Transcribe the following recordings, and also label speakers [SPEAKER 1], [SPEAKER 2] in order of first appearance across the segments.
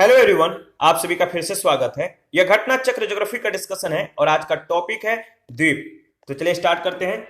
[SPEAKER 1] Hello everyone, आप सभी का फिर से स्वागत है। यह घटना चक्र ज्योग्राफी का डिस्कशन है और आज का टॉपिक है द्वीप। तो चलिए स्टार्ट करते हैं।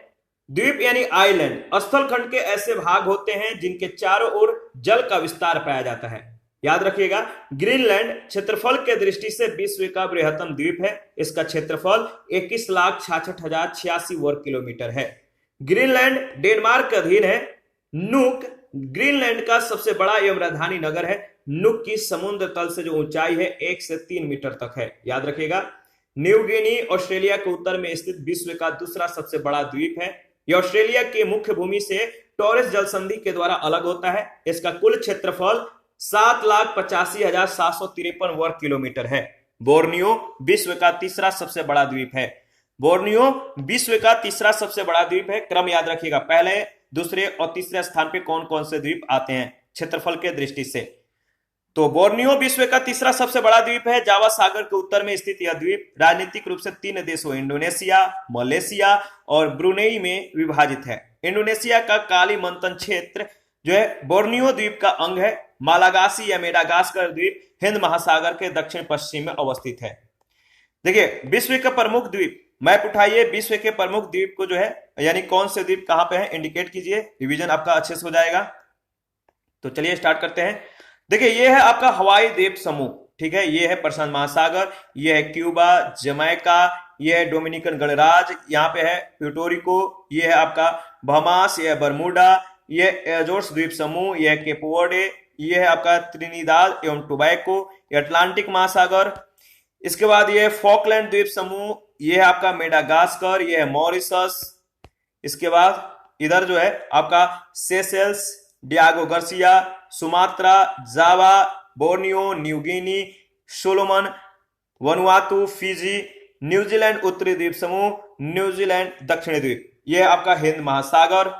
[SPEAKER 1] द्वीप यानी आइलैंड स्थल खंड के ऐसे भाग होते हैं जिनके चारों ओर जल का विस्तार पाया जाता है। याद रखिएगा, ग्रीनलैंड क्षेत्रफल के दृष्टि से विश्व का बृहत्तम द्वीप है। इसका क्षेत्रफल 21,66,086 वर्ग किलोमीटर है। ग्रीनलैंड डेनमार्क के अधीन है। नुक ग्रीनलैंड का सबसे बड़ा एवं राजधानी नगर है। नुक की समुद्र तल से जो ऊंचाई है 1 से 3 मीटर तक है। याद रखिएगा, न्यू गिनी ऑस्ट्रेलिया के उत्तर में स्थित विश्व का दूसरा सबसे बड़ा द्वीप है। यह ऑस्ट्रेलिया की मुख्य भूमि से टॉरेस जल संधि के द्वारा अलग होता है। इसका कुल क्षेत्रफल 7,85,753 वर्ग किलोमीटर है। बोर्नियो विश्व का तीसरा सबसे बड़ा द्वीप है। बोर्नियो विश्व का तीसरा सबसे बड़ा द्वीप है। क्रम याद रखिएगा, पहले, दूसरे और तीसरे स्थान पे कौन कौन से द्वीप आते हैं क्षेत्रफल के दृष्टि से। तो बोर्नियो विश्व का तीसरा सबसे बड़ा द्वीप है। जावा सागर के उत्तर में स्थित यह द्वीप राजनीतिक रूप से 3 देशों इंडोनेशिया, मलेशिया और ब्रुनेई में विभाजित है। इंडोनेशिया का कालीमंतन क्षेत्र जो है बोर्नियो द्वीप का अंग है। मालागासी या मेडागास्कर द्वीप हिंद महासागर के दक्षिण पश्चिम में अवस्थित है। देखिए, विश्व के प्रमुख द्वीप, मैप उठाइए, विश्व के प्रमुख द्वीप को जो है यानी कौन से द्वीप कहां पे है इंडिकेट कीजिए, रिवीजन आपका अच्छे से हो जाएगा। तो चलिए स्टार्ट करते हैं। देखिए, ये है आपका हवाई द्वीप समूह, ठीक है। ये है प्रशांत महासागर, ये है क्यूबा, जमैका, ये है डोमिनिकन गणराज्य, यहाँ पे है प्यूर्टोरिको, ये है आपका बहामास, ये है बरमूडा, ये एजोर्स द्वीप समूह, ये है केप वर्डे, ये है आपका त्रिनिदाद एवं टोबैको, ये अटलांटिक महासागर। इसके बाद ये फॉकलैंड द्वीप समूह, ये है आपका मेडागास्कर, ये है मॉरिशस। इसके बाद इधर जो है आपका Seychelles, Diego Garcia, Sumatra, Java, Borneo, New Guinea, Solomon, Vanuatu, Fiji, New Zealand उत्तरी द्वीप समूह, न्यूजीलैंड दक्षिणी द्वीप। यह आपका हिंद महासागर।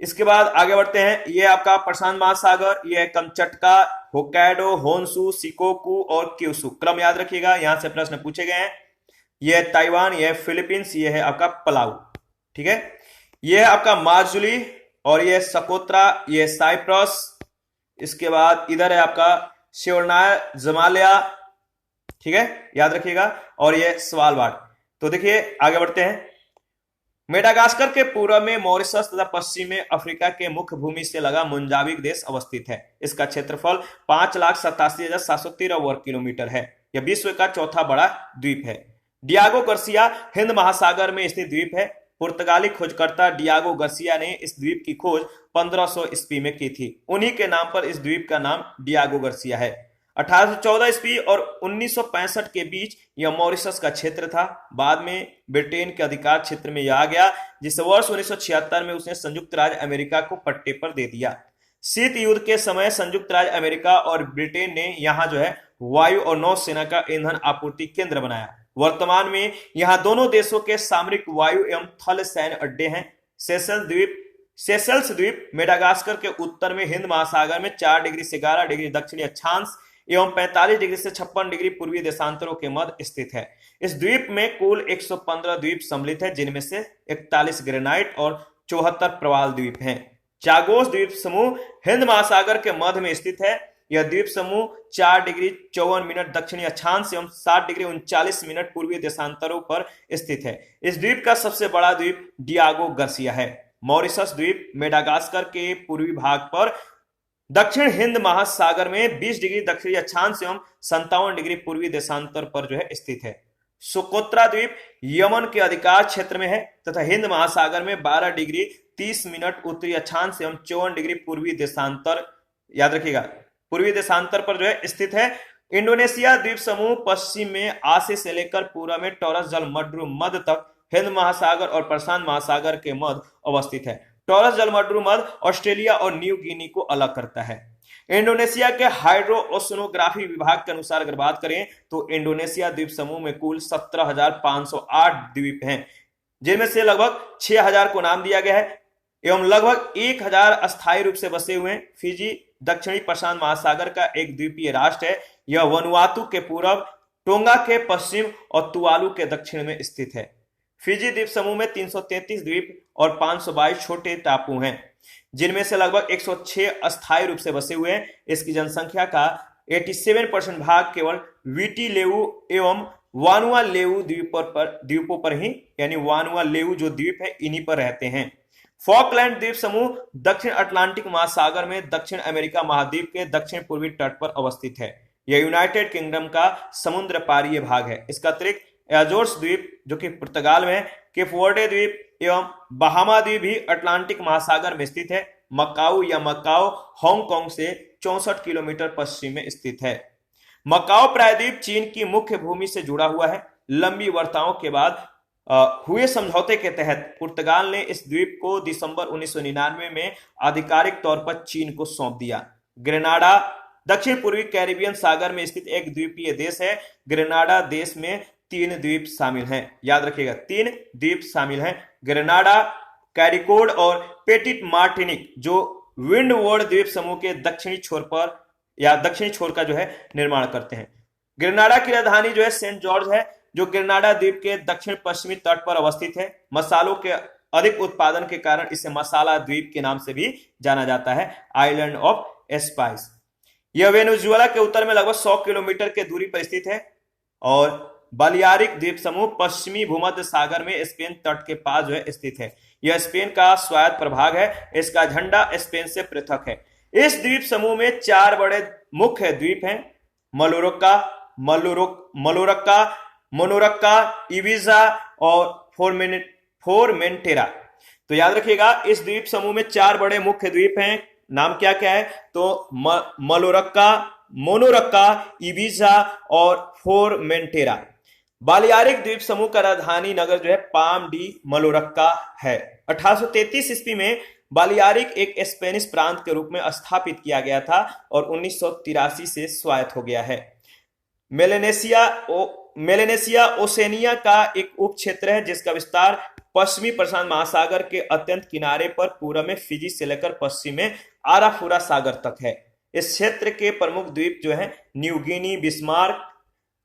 [SPEAKER 1] इसके बाद आगे बढ़ते हैं। यह आपका प्रशांत महासागर, यह कमचटका, होक्काइडो, होन्शु, शिकोकू और क्यूशु। क्रम याद रखिएगा, यहां से प्रश्न पूछे गए हैं। यह ताइवान, यह फिलीपींस, यह है आपका पलाऊ, ठीक है। यह है आपका मार्जुली और यह सकोत्रा, यह साइप्रस। इसके बाद इधर है आपका शेवरनाय जमालिया, ठीक है, याद रखिएगा, और यह स्वालबार्ड। तो देखिए आगे बढ़ते हैं। मेडागास्कर के पूर्व में मॉरिशस तथा पश्चिम में अफ्रीका के मुख्य भूमि से लगा मुंजाविक देश अवस्थित है। इसका क्षेत्रफल 5,87,713 वर्ग किलोमीटर है। यह विश्व का चौथा बड़ा द्वीप है। डियागो गार्सिया हिंद महासागर में स्थित द्वीप है। पुर्तगाली खोजकर्ता डियागो गार्सिया ने इस द्वीप की खोज 1500 ईस्वी में की थी। उन्हीं के नाम पर इस द्वीप का नाम डियागो गार्सिया है। 1814 ईस्वी और 1965 के बीच यह मॉरिशस का क्षेत्र था। बाद में ब्रिटेन के अधिकार क्षेत्र में यह आ गया, जिसे वर्ष 1976 में उसने संयुक्त राज्य अमेरिका को पट्टे पर दे दिया। शीत युद्ध के समय संयुक्त राज्य अमेरिका और ब्रिटेन ने यहाँ जो है वायु और नौसेना का ईंधन आपूर्ति केंद्र बनाया। वर्तमान में यहाँ दोनों देशों के सामरिक, वायु एवं थल सैन्य अड्डे हैं। सेशेल्स द्वीप मेडागास्कर के उत्तर में हिंद महासागर में 4 डिग्री से 11 डिग्री दक्षिणी अक्षांश एवं 45 डिग्री से 56 डिग्री पूर्वी देशांतरों के मध्य स्थित है। इस द्वीप में कुल 115 द्वीप सम्मिलित है, जिनमें से 41 ग्रेनाइट और 74 प्रवाल द्वीप हैं। चागोस द्वीप समूह हिंद महासागर के मध्य में स्थित है। यह द्वीप समूह 4 डिग्री 54 मिनट दक्षिणी अक्षांश एवं 7 डिग्री 39 मिनट पूर्वी देशांतरों पर स्थित है। इस द्वीप का सबसे बड़ा द्वीप डियागो गार्सिया है। मॉरिशस द्वीप मेडागास्कर के पूर्वी भाग पर दक्षिण हिंद महासागर में 20 डिग्री दक्षिणी अक्षांश एवं 57 डिग्री पूर्वी देशांतर पर जो है स्थित है। सोकोत्रा द्वीप यमन के अधिकार क्षेत्र में है तथा हिंद महासागर में 12 डिग्री 30 मिनट उत्तरी अक्षांश एवं 54 डिग्री पूर्वी देशांतर, याद रखिएगा, पूर्वी देशांतर पर जो है स्थित है। इंडोनेशिया द्वीप समूह पश्चिम में आसे से लेकर पूर्व में टॉरस जलमंडल मध्य तक हिंद महासागर और प्रशांत महासागर के मध्य अवस्थित है। टॉरस जलमंडल मध्य ऑस्ट्रेलिया और न्यू गिनी को अलग करता है। इंडोनेशिया के हाइड्रो ओशनोग्राफी विभाग के अनुसार अगर बात करें तो इंडोनेशिया द्वीप समूह में कुल 17,508 द्वीप हैं, जिनमें से लगभग 6,000 को नाम दिया गया है एवं लगभग 1,000 अस्थायी रूप से बसे हुए हैं। फिजी दक्षिणी प्रशांत महासागर का एक द्वीपीय राष्ट्र है। यह वनुआतु के पूर्व, टोंगा के पश्चिम और तुवालू के दक्षिण में स्थित है। फिजी द्वीप समूह में 333 द्वीप और 522 छोटे टापू हैं, जिनमें से लगभग 106 अस्थायी रूप से बसे हुए हैं। इसकी जनसंख्या का 87% भाग केवल वीटी लेवु एवं वानुआलेवु द्वीपों पर ही, यानी वानुआलेवु जो द्वीप है इन्हीं पर रहते हैं। फॉकलैंड द्वीप समूह दक्षिण अटलांटिक महासागर में दक्षिण अमेरिका महाद्वीप के दक्षिण पूर्वी तट पर अवस्थित है। यह यूनाइटेड किंगडम का समुद्र पारीय भाग है। इसका अतिरिक्त एजोर्स द्वीप जो कि पुर्तगाल में है, केप वर्डे द्वीप एवं बहामा द्वीप भी अटलांटिक महासागर में स्थित है। मकाऊ या मकाओ हांगकांग से 64 किलोमीटर पश्चिम में स्थित है। मकाओ प्रायद्वीप चीन की मुख्य भूमि से जुड़ा हुआ है। लंबी वार्ताओं के बाद हुए समझौते के तहत पुर्तगाल ने इस द्वीप को दिसंबर 1999 में आधिकारिक तौर पर चीन को सौंप दिया। ग्रेनाडा दक्षिण पूर्वी कैरिबियन सागर में स्थित एक द्वीपीय देश है। ग्रेनाडा देश में 3 द्वीप शामिल हैं, याद रखिएगा 3 द्वीप शामिल हैं, ग्रेनाडा, कैरिकोड और पेटिट मार्टिनिक, जो विंडवर्ड द्वीप समूह के दक्षिणी छोर पर या दक्षिणी छोर का जो है निर्माण करते हैं। ग्रेनाडा की राजधानी जो है सेंट जॉर्ज है, जो ग्रेनाडा द्वीप के दक्षिण पश्चिमी तट पर अवस्थित है। मसालों के अधिक उत्पादन के कारण इसे मसाला द्वीप के नाम से भी जाना जाता है, आइलैंड ऑफ स्पाइस। यह वेनेजुएला के उत्तर में लगभग 100 किलोमीटर की दूरी पर स्थित है और बालियारिक द्वीप समूह पश्चिमी भूमध्य सागर में स्पेन तट के पास जो है स्थित है। यह स्पेन का स्वायत्त प्रभाग है। इसका झंडा स्पेन से पृथक है। इस द्वीप समूह में 4 बड़े मुख्य द्वीप हैं, मलोरक्का, मोनोरक्का, इबिजा और फोरमेंटेरा। तो याद रखिएगा इस द्वीप समूह में 4 बड़े मुख्य द्वीप हैं। नाम क्या क्या है? तो मलोरक्का, मोनोरक्का, इबिजा और फोरमेंटेरा। बालियारिक द्वीप समूह का राजधानी नगर जो है पाम डी मलोरक्का है। 1833 ईस्वी में बालियारिक एक स्पेनिश प्रांत के रूप में स्थापित किया गया था और 1983 से स्वायत्त हो गया है। मेलेनेसिया ओसेनिया का एक उप क्षेत्र है जिसका विस्तार पश्चिमी प्रशांत महासागर के अत्यंत किनारे पर पूर्व में फिजी से लेकर पश्चिम में आराफुरा सागर तक है। इस क्षेत्र के प्रमुख द्वीप जो है New Guinea, Bismarck,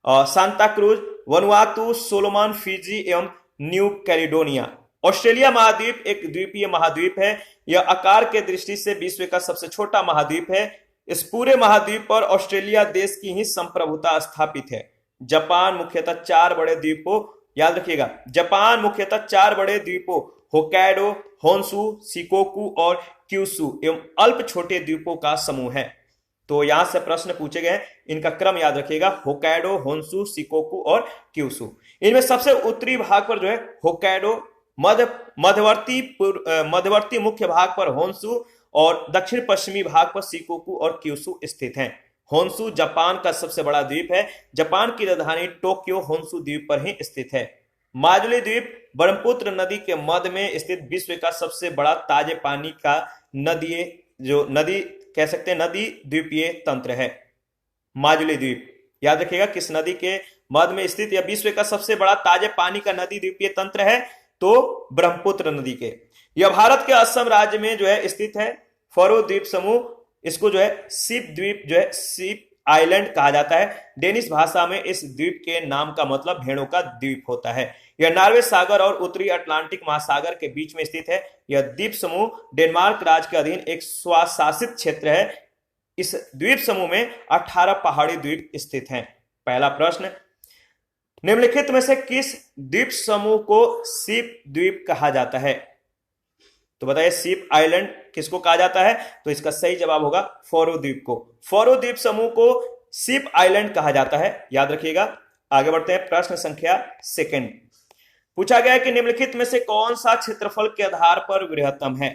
[SPEAKER 1] Santa cruise, Vanuatu, Solomon, Fiji एवं न्यू कैलिडोनिया। ऑस्ट्रेलिया महाद्वीप एक द्वीपीय महाद्वीप है। यह आकार के दृष्टि से विश्व का सबसे छोटा महाद्वीप है। इस पूरे महाद्वीप पर ऑस्ट्रेलिया देश की ही संप्रभुता स्थापित है। जापान मुख्यतः 4 बड़े द्वीपों, याद रखिएगा जापान मुख्यतः 4 बड़े द्वीपों होक्काइडो, होन्शु, शिकोकू और क्यूशु एवं अल्प छोटे द्वीपों का समूह है। तो यहां से प्रश्न पूछे गए, इनका क्रम याद रखिएगा, होक्काइडो, होन्शु, शिकोकू और क्यूशु। इनमें सबसे उत्तरी भाग पर जो है होक्काइडो, मध्यवर्ती मुख्य भाग पर होन्शु और दक्षिण पश्चिमी भाग पर शिकोकू और क्यूशु स्थित हैं। होन्शु जापान का सबसे बड़ा द्वीप है। जापान की राजधानी टोक्यो होन्शु द्वीप पर ही स्थित है। माजुली द्वीप ब्रह्मपुत्र नदी के मध्य में स्थित विश्व का सबसे बड़ा ताजे पानी का नदी कह सकते हैं नदी द्वीपीय तंत्र है। माजुली द्वीप याद रखिएगा किस नदी के मध्य में स्थित या विश्व का सबसे बड़ा ताजे पानी का नदी द्वीपीय तंत्र है? तो ब्रह्मपुत्र नदी के। यह भारत के असम राज्य में जो है स्थित है। फरो द्वीप समूह, इसको जो है सीप द्वीप जो है सीप आइलैंड कहा जाता है। डेनिश भाषा में इस द्वीप के नाम का मतलब भेड़ों का द्वीप होता है। यह नॉर्वे सागर और उत्तरी अटलांटिक महासागर के बीच में स्थित है। यह द्वीप समूह डेनमार्क राज्य के अधीन एक स्वशासित क्षेत्र है। इस द्वीप समूह में 18 पहाड़ी द्वीप स्थित हैं। पहला प्रश्न, निम्नलिखित में से किस द्वीप समूह को सीप द्वीप कहा जाता है? तो बताइए सीप आइलैंड किसको कहा जाता है? तो इसका सही जवाब होगा फरो द्वीप को। फरो द्वीप समूह को सीप आइलैंड कहा जाता है, याद रखिएगा। आगे बढ़ते हैं, प्रश्न संख्या 2 पूछा गया है कि निम्नलिखित में से कौन सा क्षेत्रफल के आधार पर वृहत्तम है?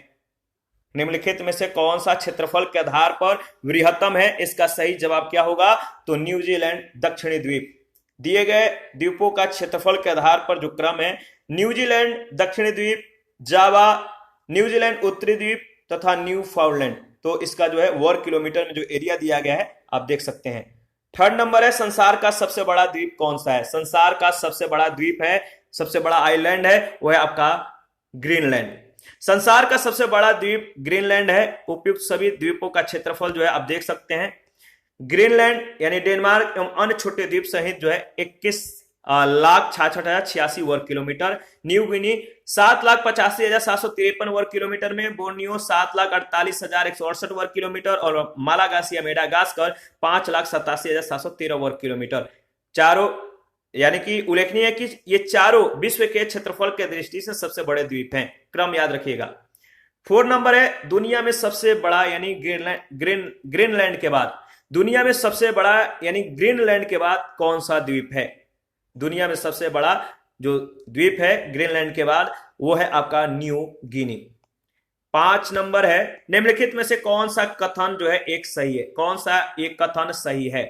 [SPEAKER 1] निम्नलिखित में से कौन सा क्षेत्रफल के आधार पर वृहत्तम है? इसका सही जवाब क्या होगा? तो न्यूजीलैंड दक्षिणी द्वीप। दिए गए द्वीपों का क्षेत्रफल के आधार पर जो क्रम है, न्यूजीलैंड दक्षिणी द्वीप, जावा, न्यूजीलैंड उत्तरी द्वीप तथा न्यू फाउंडलैंड। तो इसका जो है वर्ग किलोमीटर में जो एरिया दिया गया है आप देख सकते हैं। 3rd नंबर है, संसार का सबसे बड़ा द्वीप कौन सा है? संसार का सबसे बड़ा द्वीप है, सबसे बड़ा आइलैंड है, वो है आपका ग्रीनलैंड। संसार का सबसे बड़ा द्वीप ग्रीनलैंड है। उपयुक्त सभी द्वीपों का क्षेत्रफल जो है आप देख सकते हैं। ग्रीनलैंड यानी डेनमार्क एवं अन्य छोटे द्वीप सहित जो है 21 1,66,086 वर्ग किलोमीटर। न्यू गिनी 7,85,753 वर्ग किलोमीटर में। बोर्नियो 7,48,168 वर्ग किलोमीटर। और मालागासी या मेडागास्कर 5,87,713 वर्ग किलोमीटर। चारों यानी कि उल्लेखनीय है कि ये चारों विश्व के क्षेत्रफल के दृष्टि से सबसे बड़े द्वीप हैं। क्रम याद रखिएगा। 4 नंबर है दुनिया में सबसे बड़ा यानी ग्रीनलैंड के बाद, दुनिया में सबसे बड़ा यानी ग्रीनलैंड के बाद कौन सा द्वीप है? दुनिया में सबसे बड़ा जो द्वीप है ग्रीनलैंड के बाद वो है आपका न्यू गिनी। 5 नंबर है निम्नलिखित में से कौन सा कथन जो है एक सही है? कौन सा एक कथन सही है?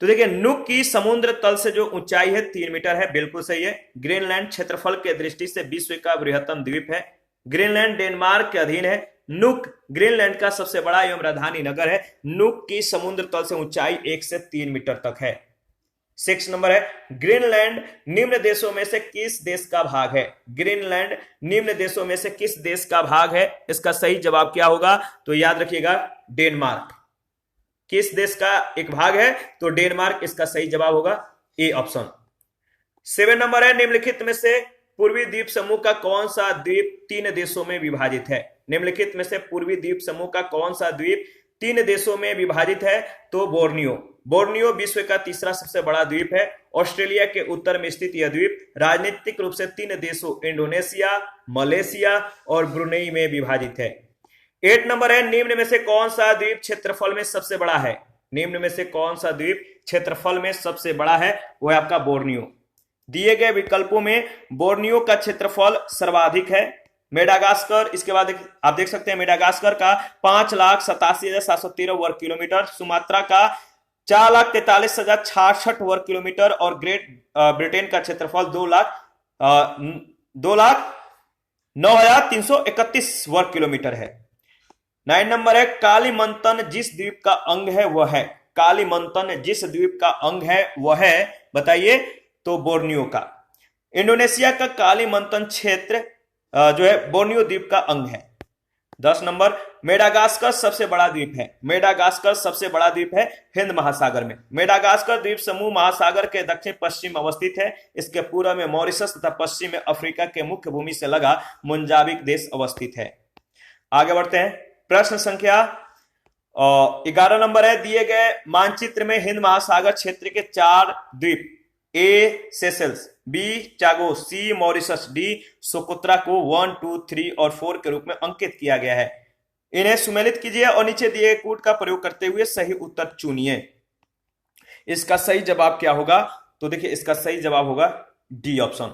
[SPEAKER 1] तो देखिए नुक की समुद्र तल से जो ऊंचाई है 3 मीटर है, बिल्कुल सही है। ग्रीनलैंड क्षेत्रफल के दृष्टि से विश्व का बृहत्तम द्वीप है। ग्रीनलैंड डेनमार्क के अधीन है। नुक ग्रीनलैंड का सबसे बड़ा एवं राजधानी नगर है। नुक की समुद्र तल से ऊंचाई 1 से 3 मीटर तक है। 6 नंबर है ग्रीनलैंड निम्न देशों में से किस देश का भाग है? ग्रीनलैंड निम्न देशों में से किस देश का भाग है? इसका सही जवाब क्या होगा? तो याद रखिएगा डेनमार्क। किस देश का एक भाग है? तो डेनमार्क इसका सही जवाब होगा, ए ऑप्शन। 7 नंबर है निम्नलिखित में से पूर्वी द्वीप समूह का कौन सा द्वीप 3 देशों में विभाजित है? निम्नलिखित में से पूर्वी द्वीप समूह का कौन सा द्वीप 3 देशों में विभाजित है? तो बोर्नियो। बोर्नियो विश्व का तीसरा सबसे बड़ा द्वीप है। ऑस्ट्रेलिया के उत्तर में स्थित यह द्वीप राजनीतिक रूप से 3 देशों इंडोनेशिया, मलेशिया और ब्रुनेई में विभाजित है। 8 नंबर है निम्न में से कौन सा द्वीप क्षेत्रफल में सबसे बड़ा है? निम्न में से कौन सा द्वीप क्षेत्रफल में सबसे बड़ा है? वो है आपका बोर्नियो। दिए गए विकल्पों में बोर्नियो का क्षेत्रफल सर्वाधिक है। मेडागास्कर, इसके बाद आप देख सकते हैं मेडागास्कर का 5,87,713 वर्ग किलोमीटर, सुमात्रा का 4,43,066 वर्ग किलोमीटर और ग्रेट ब्रिटेन का क्षेत्रफल 2,09,331 वर्ग किलोमीटर है। 9 नंबर है कालीमंतन जिस द्वीप का अंग है वह है? कालीमंतन जिस द्वीप का अंग है वह है, बताइए? तो बोर्नियो का। इंडोनेशिया का कालीमंतन क्षेत्र जो है बोर्नियो द्वीप का अंग है। 10 नंबर मेडागास्कर सबसे बड़ा द्वीप है। मेडागास्कर सबसे बड़ा द्वीप है हिंद महासागर में। मेडागास्कर द्वीप समूह महासागर के दक्षिण पश्चिम अवस्थित है। इसके पूर्व में मॉरिशस तथा पश्चिम में अफ्रीका के मुख्य भूमि से लगा मोजाम्बिक देश अवस्थित है। आगे बढ़ते हैं। प्रश्न संख्या 11 नंबर है दिए गए मानचित्र में हिंद महासागर क्षेत्र के 4 द्वीप ए सेशेल्स, बी चागोस, सी मॉरिशस, डी सोकोत्रा को 1, 2, 3 और 4 के रूप में अंकित किया गया है। इन्हें सुमेलित कीजिए और नीचे दिए गए कूट का प्रयोग करते हुए सही उत्तर चुनिए। इसका सही जवाब क्या होगा? तो देखिए इसका सही जवाब होगा डी ऑप्शन।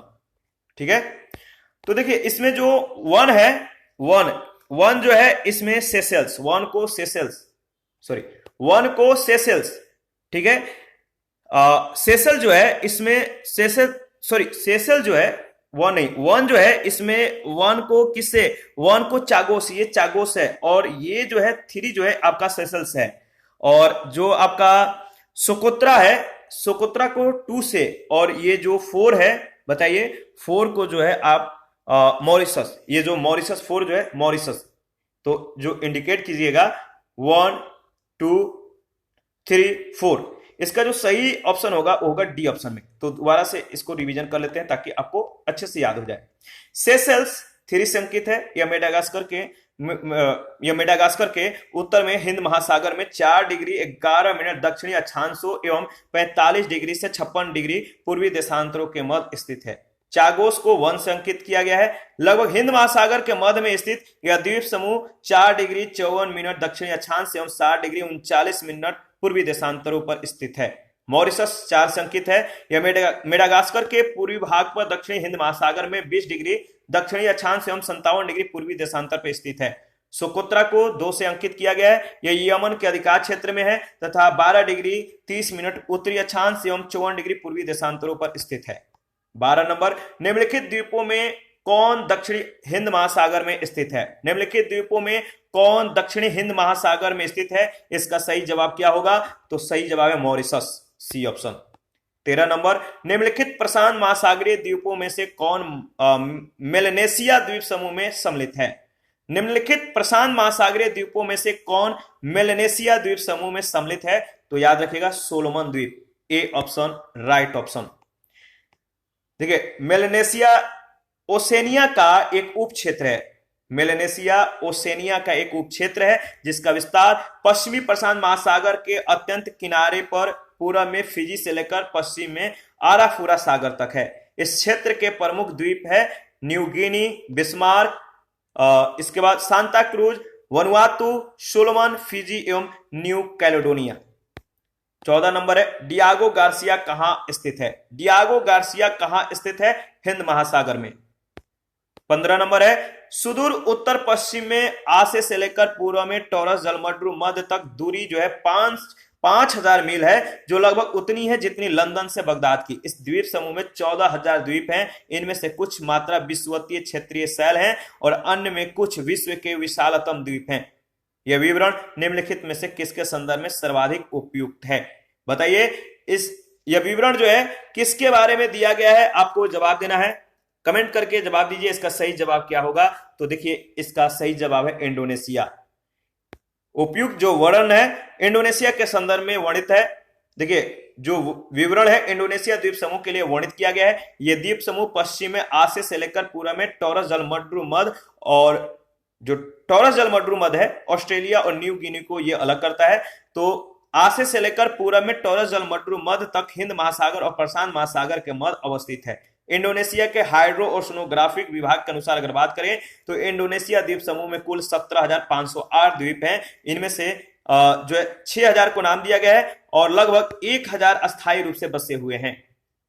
[SPEAKER 1] ठीक है, तो देखिए इसमें जो 1 है, 1 जो है इसमें सेशेल्स, 1 को सेशेल्स, ठीक है। सेशल जो है इसमें सेशल जो है 1 जो है इसमें 1 को किससे? 1 को चागोस, ये चागोस है और ये जो है 3 जो है आपका सेशल्स है। और जो आपका सोकोत्रा है, सोकोत्रा को 2 से, और ये जो 4 है, बताइए 4 को जो है आप मॉरिशस, ये जो मॉरिशस 4 जो है मॉरिशस, तो जो इंडिकेट कीजिएगा 1, 2, 3, 4, इसका जो सही ऑप्शन होगा वो होगा डी ऑप्शन में। तो दोबारा से इसको रिवीजन कर लेते हैं ताकि आपको अच्छे से याद हो जाए। सेशेल्स 3 से अंकित है। यह मेडागास्कर के उत्तर में हिंद महासागर में 4 डिग्री 11 मिनट दक्षिणी अक्षांशों एवं 45 डिग्री से 56 डिग्री पूर्वी देशांतरों के मध्य स्थित है। चागोस को 1 से अंकित किया गया है। लगभग हिंद महासागर के मध्य में स्थित यह द्वीप समूह 4 डिग्री 54 मिनट दक्षिणी अक्षांश एवं 7 डिग्री 39 मिनट पूर्वी देशांतरों पर स्थित है। मॉरिशस 4 से अंकित है। यह मेडागास्कर के पूर्वी भाग पर दक्षिणी हिंद महासागर में 20 डिग्री दक्षिणी अक्षांश एवं 57 डिग्री पूर्वी देशांतर पर स्थित है। सोकोत्रा को 2 से अंकित किया गया है। यह यमन के अधिकार क्षेत्र में है तथा 12 डिग्री 30 मिनट उत्तरी अक्षांश एवं 54 डिग्री पूर्वी देशांतरों पर स्थित है। 12 नंबर निम्नलिखित द्वीपों में कौन दक्षिणी हिंद महासागर में स्थित है? निम्नलिखित द्वीपों में कौन दक्षिणी हिंद महासागर में स्थित है? इसका सही जवाब क्या होगा? तो सही जवाब है मॉरिशस, सी ऑप्शन। 13 नंबर निम्नलिखित प्रशांत महासागरीय द्वीपों में से कौन मेलेनेशिया द्वीप समूह में सम्मिलित है? निम्नलिखित प्रशांत महासागरीय द्वीपों में से कौन मेलेनेशिया द्वीप समूह में सम्मिलित है? तो याद रखिएगा सोलोमन द्वीप, ए ऑप्शन राइट ऑप्शन। देखिए मेलेनेशिया ओसेनिया का एक उप क्षेत्र है। मेलेनेशिया ओसेनिया का एक उप क्षेत्र है जिसका विस्तार पश्चिमी प्रशांत महासागर के अत्यंत किनारे पर पूर्व में फिजी से लेकर पश्चिम में आराफुरा सागर तक है। इस क्षेत्र के प्रमुख द्वीप है न्यू गिनी, बिस्मार्क, इसके बाद Santa cruise, Vanuatu, Solomon, Fiji एवं न्यू कैलेडोनिया। 14 नंबर है डियागो गार्सिया कहां स्थित है? डियागो गार्सिया कहां स्थित है? हिंद महासागर में। 15 नंबर है सुदूर उत्तर पश्चिम में आसे से लेकर पूर्व में टॉरस जलमंडू मध्य तक दूरी जो है 5000 मील है, जो लगभग उतनी है जितनी लंदन से बगदाद की। इस द्वीप समूह में 14,000 द्वीप हैं। इनमें से कुछ मात्रा विषुवतीय क्षेत्रीय शैल हैं और अन्य में कुछ विश्व के विशालतम द्वीप हैं। यह विवरण निम्नलिखित में से किसके संदर्भ में सर्वाधिक उपयुक्त है? बताइए, यह विवरण जो है किसके बारे में दिया गया है? आपको जवाब देना है, कमेंट करके जवाब दीजिए। इसका सही जवाब क्या होगा? तो देखिए इसका सही जवाब है इंडोनेशिया। उपयुक्त जो वर्णन है इंडोनेशिया के संदर्भ में वर्णित है। देखिए जो विवरण है इंडोनेशिया द्वीप समूह के लिए वर्णित किया गया है। यह द्वीप समूह पश्चिम में आसे से लेकर पूर्व में टॉरस जलमंडू मध्य, और जो टॉरस जलमंडू मध्य है ऑस्ट्रेलिया और न्यू गिनी को यह अलग करता है। तो आसे से लेकर पूर्व में टॉरस जलमंडू मध्य तक हिंद महासागर और प्रशांत महासागर के मध्य अवस्थित है। इंडोनेशिया के हाइड्रो ओशनोग्राफिक विभाग के अनुसार अगर बात करें तो इंडोनेशिया द्वीप समूह में कुल 17,508 द्वीप हैं। इनमें से जो है 6,000 को नाम दिया गया है और लगभग 1,000 अस्थायी रूप से बसे हुए हैं।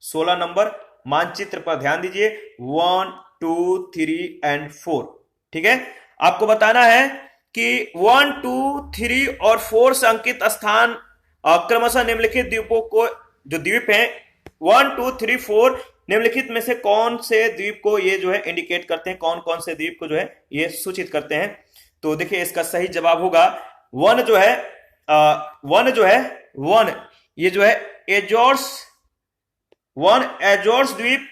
[SPEAKER 1] 16 नंबर मानचित्र पर ध्यान दीजिए, 1, 2, 3 और 4। ठीक है, आपको बताना है कि 1, 2, 3 और 4 से अंकित स्थान क्रमशः निम्नलिखित द्वीपों को, जो द्वीप हैं 1, 2, 3, 4 निम्नलिखित में से कौन से द्वीप को ये जो है इंडिकेट करते हैं, कौन कौन से द्वीप को जो है ये सूचित करते हैं? तो देखिए इसका सही जवाब होगा वन जो है ये जो है एजोर्स द्वीप,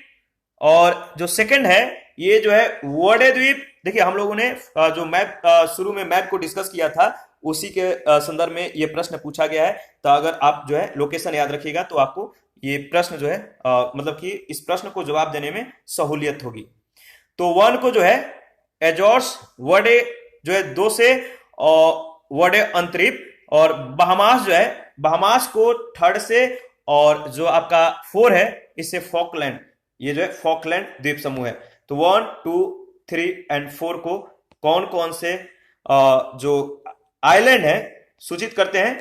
[SPEAKER 1] और जो सेकंड है ये जो है वर्डे द्वीप। देखिए हम लोगों ने जो मैप शुरू में मैप को डिस्कस किया था उसी के संदर्भ में ये प्रश्न पूछा गया है। तो अगर आप जो है लोकेशन याद रखिएगा तो आपको ये प्रश्न जो है मतलब कि इस प्रश्न को जवाब देने में सहूलियत होगी। तो 1 को जो है एजोर्स, वर्डे जो है 2 से, और वर्डे अंतरिप, और बहामास जो है बहामास को 3rd से, और जो आपका 4 है इससे फॉकलैंड, ये जो है फॉकलैंड द्वीप समूह है। तो 1, 2, 3 और 4 को कौन कौन से जो आइलैंड है सूचित करते हैं?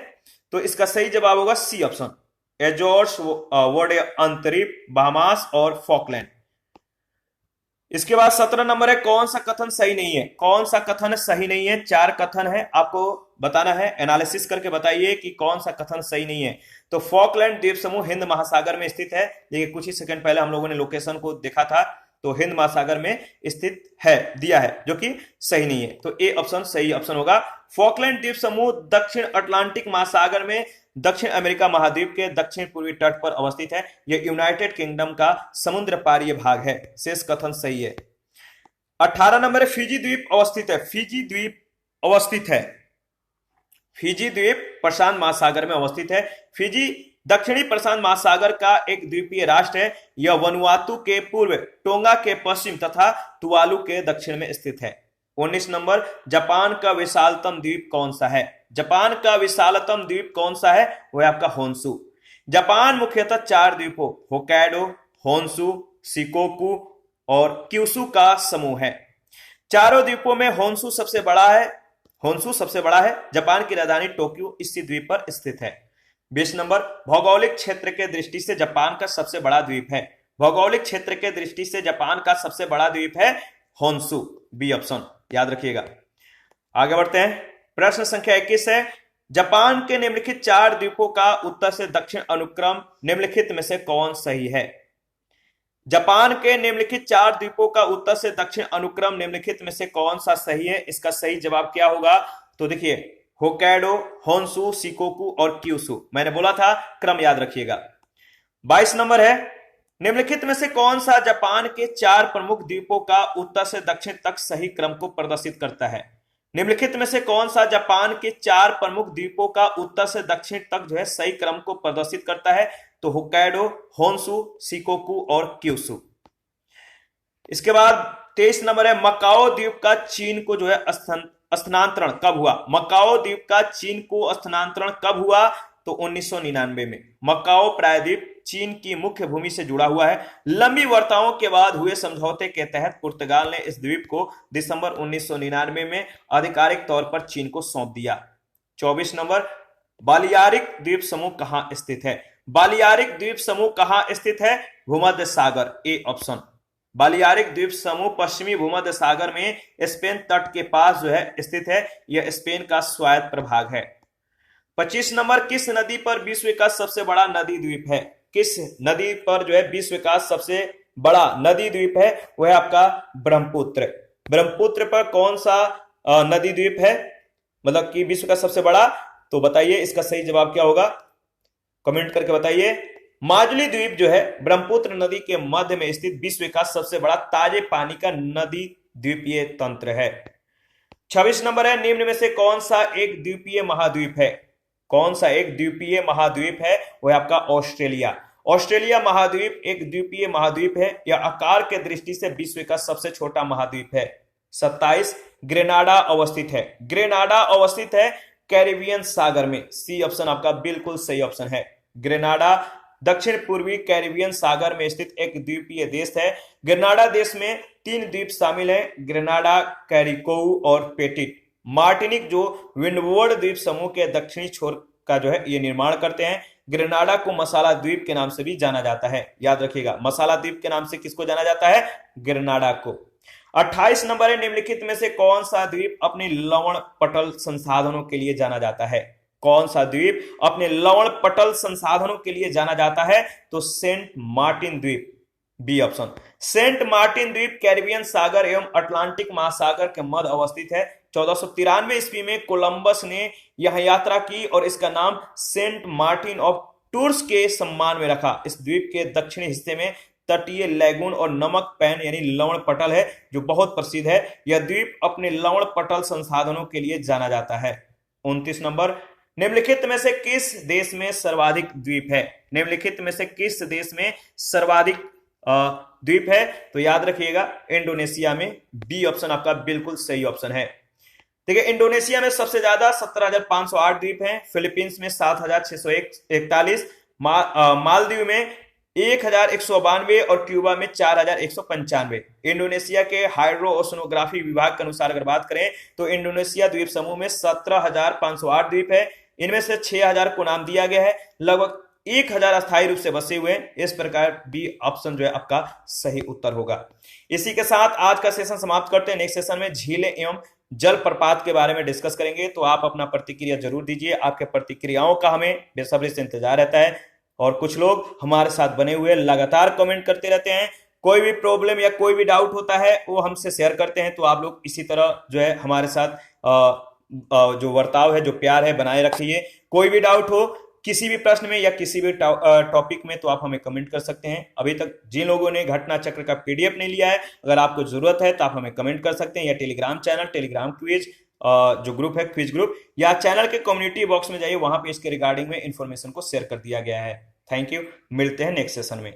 [SPEAKER 1] तो इसका सही जवाब होगा C option, Azores, Verde अंतरिप, Bahamas और फॉकलैंड। इसके बाद 17 नंबर है कौन सा कथन सही नहीं है? कौन सा कथन सही नहीं है? 4 कथन है, आपको बताना है, एनालिसिस करके बताइए कि कौन सा कथन सही नहीं है। तो फॉकलैंड द्वीप समूह हिंद महासागर में स्थित है। देखिए कुछ ही सेकंड पहले हम लोगों ने लोकेशन को देखा था, तो हिंद महासागर में स्थित है, दिया है, जो कि सही नहीं है। तो ए ऑप्शन सही ऑप्शन होगा। फॉकलैंड द्वीप समूह दक्षिण अटलांटिक महासागर में दक्षिण अमेरिका महाद्वीप के दक्षिण पूर्वी तट पर अवस्थित है। यह यूनाइटेड किंगडम का समुद्र पारीय भाग है। शेष कथन सही है। 18 नंबर फिजी द्वीप अवस्थित है। फिजी द्वीप अवस्थित है। फिजी द्वीप प्रशांत महासागर में अवस्थित है। फिजी दक्षिणी प्रशांत महासागर का एक द्वीपीय राष्ट्र है। यह वनुआतु के पूर्व, टोंगा के पश्चिम तथा तुवालू के दक्षिण में स्थित है। 19 नंबर जापान का विशालतम द्वीप कौन सा है? जापान का विशालतम द्वीप कौन सा है? वह आपका होन्शु। जापान मुख्यतः 4 द्वीपों होक्काइडो, होन्शु, शिकोकू और क्यूशु का समूह है। चारों द्वीपों में होन्शु सबसे बड़ा है। जापान की राजधानी टोक्यो इसी द्वीप पर स्थित है। 20 नंबर भौगोलिक क्षेत्र के दृष्टि से जापान का सबसे बड़ा द्वीप है। भौगोलिक क्षेत्र के दृष्टि से जापान का सबसे बड़ा द्वीप है होन्शु, बी ऑप्शन, याद रखिएगा। आगे बढ़ते हैं। प्रश्न संख्या 21 है जापान के निम्नलिखित 4 द्वीपों का उत्तर से दक्षिण अनुक्रम निम्नलिखित में से कौन सही है? जापान के निम्नलिखित 4 द्वीपों का उत्तर से दक्षिण अनुक्रम निम्नलिखित में से कौन सा सही है? इसका सही जवाब क्या होगा? तो देखिए होक्काइडो, होन्शु, शिकोकू और क्यूशु। मैंने बोला था क्रम याद रखिएगा। 22 नंबर है निम्नलिखित में से कौन सा जापान के 4 प्रमुख द्वीपों का उत्तर से दक्षिण तक सही क्रम को प्रदर्शित करता है? निम्नलिखित में से कौन सा जापान के 4 प्रमुख द्वीपों का उत्तर से दक्षिण तक जो है सही क्रम को प्रदर्शित करता है? तो होक्काइडो, होन्शु, शिकोकू और क्यूशु। इसके बाद 23 नंबर है मकाओ द्वीप का चीन को जो है स्थानांतरण कब हुआ? मकाओ द्वीप का चीन को स्थानांतरण कब हुआ? तो 1999 में। मकाओ प्रायद्वीप चीन की मुख्य भूमि से जुड़ा हुआ है। लंबी वार्ताओं के बाद हुए समझौते के तहत पुर्तगाल ने इस द्वीप को दिसंबर 1999 में आधिकारिक तौर पर चीन को सौंप दिया। 24 नंबर बालियारिक द्वीप समूह कहां स्थित है? बालियारिक द्वीप समूह कहां स्थित है? भूमध्य सागर, ए ऑप्शन। बालियारिक द्वीप समूह पश्चिमी भूमध्य सागर में स्पेन तट के पास जो है स्थित है। यह स्पेन का स्वायत्त प्रभाग है। 25 नंबर किस नदी पर विश्व का सबसे बड़ा नदी द्वीप है? किस नदी पर जो है विश्व का सबसे बड़ा नदी द्वीप है? वह है आपका ब्रह्मपुत्र। ब्रह्मपुत्र पर कौन सा नदी द्वीप है, मतलब कि विश्व का सबसे बड़ा? तो बताइए इसका सही जवाब क्या होगा, कमेंट करके बताइए। माजुली द्वीप जो है ब्रह्मपुत्र नदी के मध्य में स्थित विश्व का सबसे बड़ा ताजे पानी का नदी द्वीपीय तंत्र है। 26 नंबर है निम्न में से कौन सा एक द्वीपीय महाद्वीप है? कौन सा एक द्वीपीय महाद्वीप है? वह आपका ऑस्ट्रेलिया। ऑस्ट्रेलिया महाद्वीप एक द्वीपीय महाद्वीप है। यह आकार के दृष्टि से विश्व का सबसे छोटा महाद्वीप है। 27 ग्रेनाडा अवस्थित है। ग्रेनाडा अवस्थित है कैरिबियन सागर में। सी ऑप्शन आपका बिल्कुल सही ऑप्शन है। ग्रेनाडा दक्षिण पूर्वी कैरिबियन सागर में स्थित एक द्वीपीय देश है। ग्रेनाडा देश में 3 द्वीप शामिल हैं, ग्रेनाडा, कैरिकोउ और पेटिट। मार्टिनिक जो विंडवर्ड द्वीप समूह के दक्षिणी छोर का जो है ये निर्माण करते हैं। ग्रेनाडा को मसाला द्वीप के नाम से भी जाना जाता है, याद रखिएगा। मसाला द्वीप के नाम से किसको जाना जाता है? ग्रेनाडा को। 28 नंबर है निम्नलिखित में से कौन सा द्वीप अपने लवण पटल संसाधनों के लिए जाना जाता है? कौन सा द्वीप अपने लवण पटल संसाधनों के लिए जाना जाता है? तो सेंट मार्टिन द्वीप, बी ऑप्शन। सेंट मार्टिन द्वीप कैरिबियन सागर एवं अटलांटिक महासागर के मध्य अवस्थित है। 1493 ईस्वी में कोलंबस ने यह यात्रा की और इसका नाम सेंट मार्टिन ऑफ टूर्स के सम्मान में रखा। इस द्वीप के दक्षिणी हिस्से में तटीय लैगून और नमक पैन यानी लवण पटल है जो बहुत प्रसिद्ध है। यह द्वीप अपने लवण पटल संसाधनों के लिए जाना जाता है। 29 नंबर निम्नलिखित में से किस देश में सर्वाधिक द्वीप है? निम्नलिखित में से किस देश में सर्वाधिक द्वीप है? तो याद रखिएगा इंडोनेशिया में। बी ऑप्शन आपका बिल्कुल सही ऑप्शन है। देखिए इंडोनेशिया में सबसे ज्यादा 17,508 द्वीप हैं। फिलीपींस में 7,641, मालदीव में 1,192 और क्यूबा में 4,195। इंडोनेशिया के हाइड्रो ओशनोग्राफी विभाग के अनुसार अगर बात करें तो इंडोनेशिया द्वीप समूह में 17,508 द्वीप है। इनमें से 6,000 को नाम दिया गया है। लगभग 1,000 अस्थायी रूप से बसे हुए हैं। इस प्रकार बी ऑप्शन जो है आपका सही उत्तर होगा। इसी के साथ आज का सेशन समाप्त करते हैं। नेक्स्ट सेशन में झीलें एवं जलप्रपात के बारे में डिस्कस करेंगे, तो आप अपना प्रतिक्रिया जरूर दीजिए। आपके प्रतिक्रियाओं का हमें बेसब्री से इंतजार रहता है और कुछ लोग हमारे साथ बने हुए लगातार कमेंट करते रहते हैं। कोई भी प्रॉब्लम या कोई भी डाउट होता है वो हमसे शेयर करते हैं, तो आप लोग इसी तरह जो है हमारे साथ जो वर्ताव है, जो प्यार है, बनाए रखिए। कोई भी डाउट हो किसी भी प्रश्न में या किसी भी टॉपिक में तो आप हमें कमेंट कर सकते हैं। अभी तक जिन लोगों ने घटना चक्र का पीडीएफ नहीं लिया है, अगर आपको जरूरत है तो आप हमें कमेंट कर सकते हैं, या टेलीग्राम चैनल, टेलीग्राम क्विज जो ग्रुप है, क्विज ग्रुप, या चैनल के कम्युनिटी बॉक्स में जाइए, वहां पे इसके रिगार्डिंग में इंफॉर्मेशन को शेयर कर दिया गया है। थैंक यू, मिलते हैं नेक्स्ट सेशन में।